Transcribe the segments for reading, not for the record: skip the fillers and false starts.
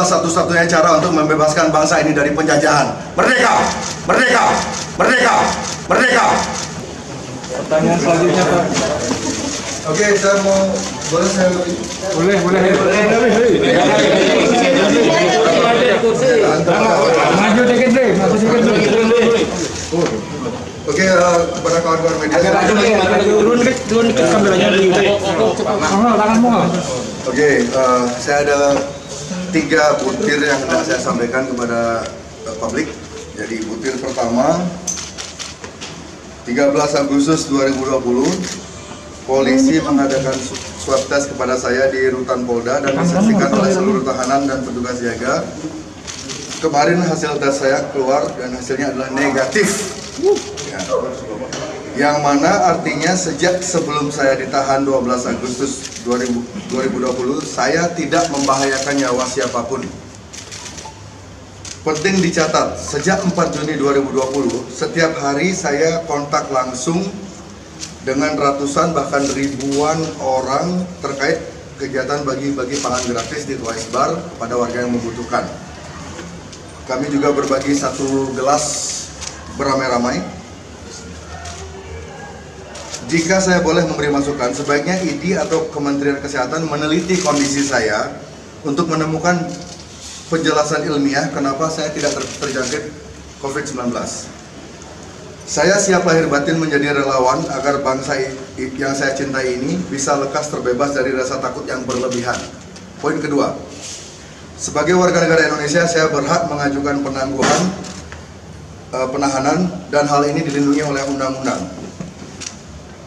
satu-satunya cara untuk membebaskan bangsa ini dari penjajahan. Merdeka! Merdeka! Merdeka! Merdeka! Pertanyaan selanjutnya, Pak. Oke, saya mau boleh saya Boleh. Maju dikit deh, Oke, kepada kawan-kawan media. Turun dikit kameranya. Tanganmu. Oke, saya ada 3 butir yang hendak saya sampaikan kepada publik. Jadi butir pertama, 13 Agustus 2020, polisi mengadakan swab test kepada saya di Rutan Polda dan disaksikan oleh seluruh tahanan dan petugas jaga. Kemarin hasil tes saya keluar dan hasilnya adalah negatif. Ya. Yang mana artinya sejak sebelum saya ditahan 12 Agustus 2020, saya tidak membahayakan nyawa siapapun. Penting dicatat, sejak 4 Juni 2020, setiap hari saya kontak langsung dengan ratusan bahkan ribuan orang terkait kegiatan bagi-bagi pangan gratis di Twice Bar pada warga yang membutuhkan. Kami juga berbagi 1 gelas beramai-ramai. Jika saya boleh memberi masukan, sebaiknya ID atau Kementerian Kesehatan meneliti kondisi saya untuk menemukan penjelasan ilmiah kenapa saya tidak terjangkit COVID-19. Saya siap lahir batin menjadi relawan agar bangsa yang saya cintai ini bisa lekas terbebas dari rasa takut yang berlebihan. Poin kedua, sebagai warga negara Indonesia, saya berhak mengajukan penangguhan penahanan dan hal ini dilindungi oleh undang-undang.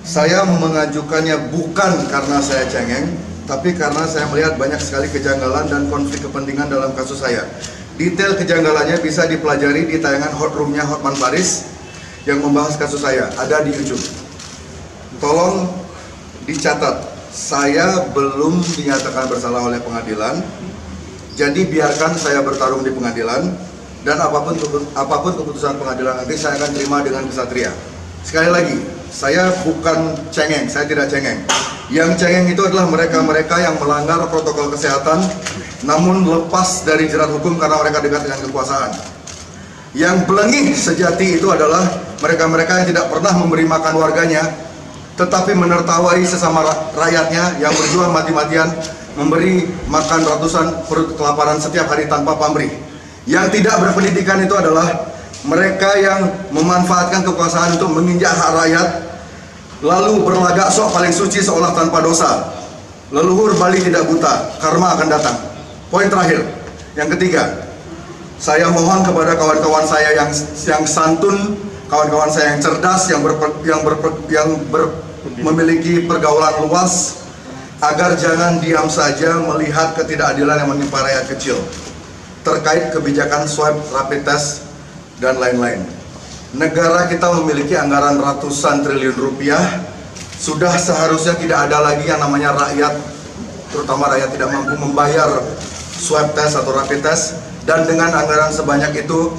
Saya mengajukannya bukan karena saya cengeng, tapi karena saya melihat banyak sekali kejanggalan dan konflik kepentingan dalam kasus saya. Detail kejanggalannya bisa dipelajari di tayangan Hot Room-nya Hotman Paris yang membahas kasus saya, ada di YouTube. Tolong dicatat, saya belum dinyatakan bersalah oleh pengadilan, jadi biarkan saya bertarung di pengadilan, dan apapun keputusan pengadilan nanti saya akan terima dengan kesatria. Sekali lagi, saya bukan cengeng, saya tidak cengeng. Yang cengeng itu adalah mereka-mereka yang melanggar protokol kesehatan namun lepas dari jerat hukum karena mereka dekat dengan kekuasaan. Yang belengih sejati itu adalah mereka-mereka yang tidak pernah memberi makan warganya tetapi menertawai sesama rakyatnya yang berjuang mati-matian memberi makan ratusan perut kelaparan setiap hari tanpa pamrih. Yang tidak berpendidikan itu adalah mereka yang memanfaatkan kekuasaan untuk menginjak hak rakyat lalu berlagak sok paling suci seolah tanpa dosa. Leluhur Bali tidak buta, karma akan datang. Poin terakhir, yang ketiga, saya mohon kepada kawan-kawan saya yang santun, kawan-kawan saya yang cerdas, yang memiliki pergaulan luas, agar jangan diam saja melihat ketidakadilan yang menimpa rakyat kecil terkait kebijakan swab, rapid test, dan lain-lain. Negara kita memiliki anggaran ratusan triliun rupiah, sudah seharusnya tidak ada lagi yang namanya rakyat, terutama rakyat tidak mampu membayar swab test atau rapid test, dan dengan anggaran sebanyak itu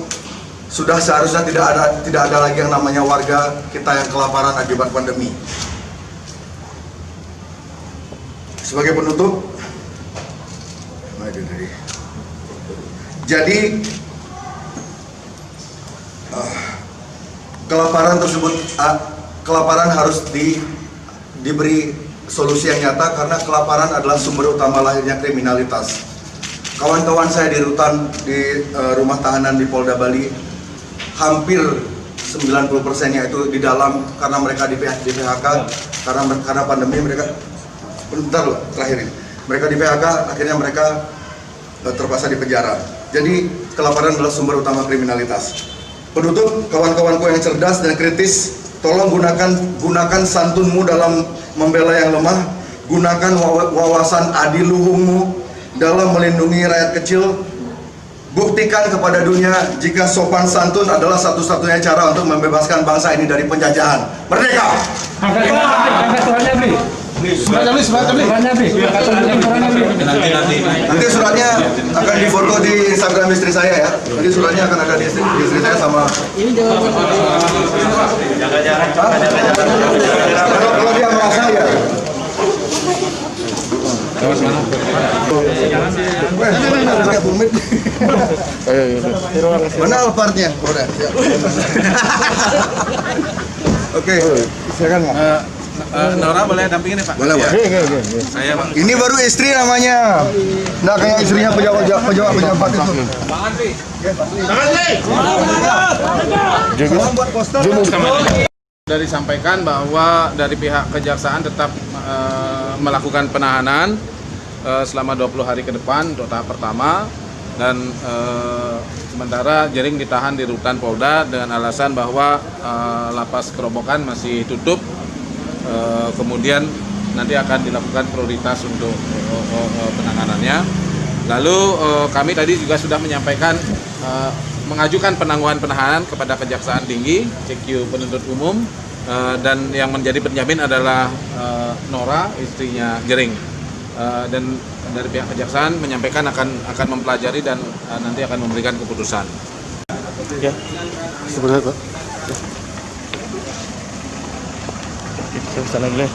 sudah seharusnya tidak ada lagi yang namanya warga kita yang kelaparan akibat pandemi. Sebagai penutup, jadi kelaparan harus diberi solusi yang nyata karena kelaparan adalah sumber utama lahirnya kriminalitas. Kawan-kawan saya di rutan di rumah tahanan di Polda Bali hampir 90%-nya itu di dalam karena mereka di PHK karena pandemi mereka mereka di PHK akhirnya mereka terpaksa di penjara. Jadi kelaparan adalah sumber utama kriminalitas. Penutup, kawan-kawanku yang cerdas dan kritis, tolong gunakan santunmu dalam membela yang lemah, gunakan wawasan adiluhungmu dalam melindungi rakyat kecil. Buktikan kepada dunia jika sopan santun adalah satu-satunya cara untuk membebaskan bangsa ini dari penjajahan. Merdeka! Nanti suratnya akan difoto di Instagram istri saya ya. Nanti suratnya akan ada di istri saya sama. Ini jaga jarak. Kalau dia merasa ya. Mana Alphardnya? Udah, siap. Oke, silakan Pak. Nora boleh dampingin ya Pak? Boleh, Pak. Saya Bang. Ini baru istri namanya. Nah, kayak istrinya pejabat itu. Sudah disampaikan bahwa dari pihak kejaksaan tetap melakukan penahanan selama 20 hari ke depan untuk tahap pertama, dan sementara Jering ditahan di rutan Polda dengan alasan bahwa lapas Kerobokan masih tutup. Kemudian nanti akan dilakukan prioritas untuk penanganannya. Lalu kami tadi juga sudah menyampaikan mengajukan penangguhan penahanan kepada Kejaksaan Tinggi, CQ penuntut umum, dan yang menjadi penjamin adalah Nora, istrinya Jering. Dan dari pihak Kejaksaan menyampaikan akan mempelajari dan nanti akan memberikan keputusan. Ya, sebenarnya Pak. Saya kesana dulu ya.